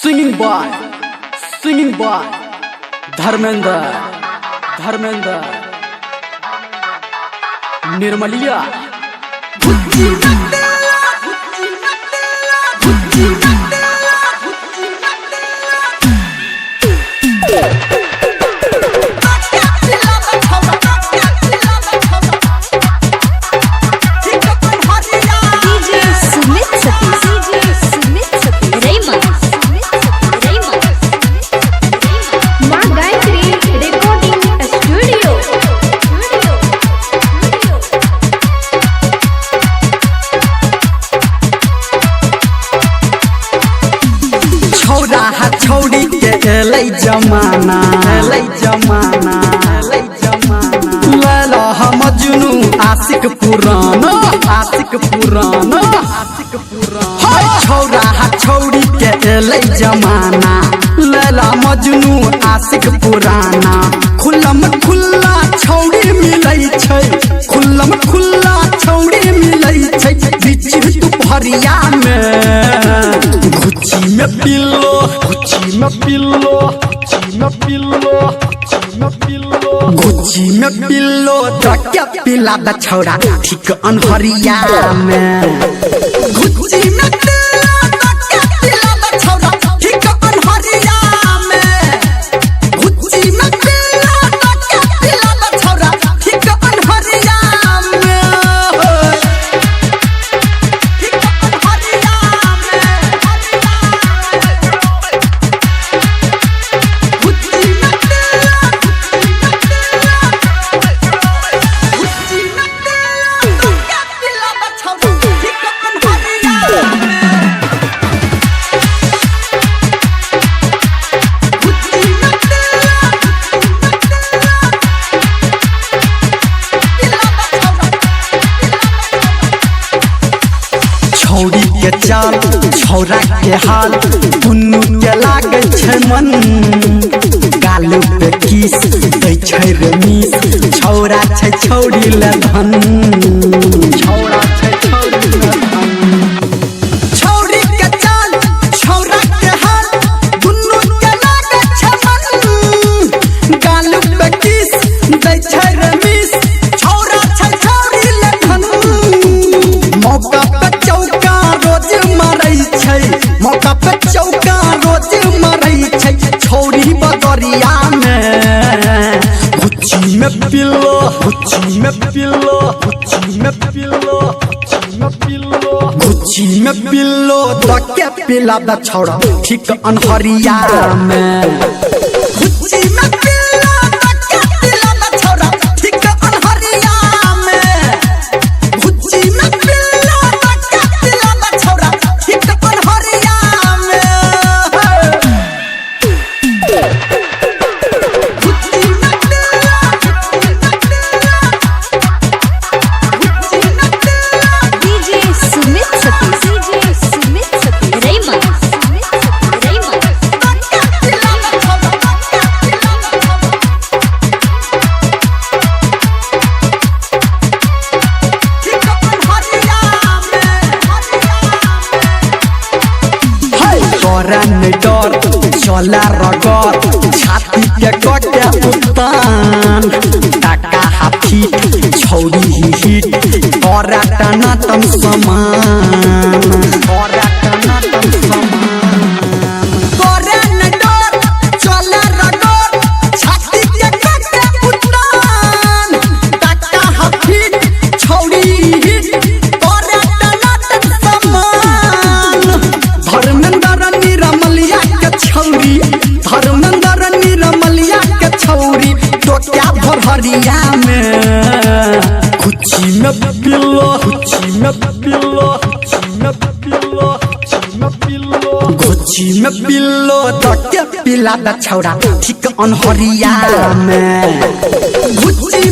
Singing by Dharmendra Nirmaliya छौड़ी के एलै जमाना लैला मजनू आशिक पुराना छौड़ा छौड़ी के एलै जमाना लैला मजनू आशिक पुराना खुल्लम खुल्ला छौड़ी मिलै छै खुल्ला छौड़ी मिलै छै बीच दुपहरिया में गुच्ची में पिल्लो क्या पिला द छौड़ा ठीक अनहरिया में गुच्ची में पिल्लो क्या पिला द छौड़ा ठीक अनहरिया में गुच्ची में पिल्लो क्या पिला द छौड़ा ठीक अनहरिया में छौड़ी के चाल छौरा के हाल दुनू के लागे छै मन गाल पे किस दै छै रे मिस छौरा छै छौड़ी ले धन छौड़ी के चाल छौरा के हाल दुनू के लागे छै मन गाल पे किस दै छै रे मिस छौरा छै छौड़ी ले धन मौका पे मौका पे चौका रोज मरै छै छौड़ी बदरिया में गुच्ची में पिल्लो तो क्या पिला द छौड़ा ठीक अनहरिया में गुच्ची में पिल्लो तो क्या पिला द छौड़ा ठीक अनहरिया में गुच्ची में पिल्लो तो क्या पिला द छौड़ा ठीक अनहरिया डर चला रगत छाती के कटे उतान टाका हाथी छौड़ी हिट और टना तम समान करे न डर चला रगत छाती के कटे उतान टाका हाथी छौड़ी हिट और टना तम समान धर्मेंद्र निरमलिया के छौरी तो क्या भरहरिया में गुच्ची में पिल्लो तो क्या पिला द छौड़ा ठीक अनहरिया में गुच्ची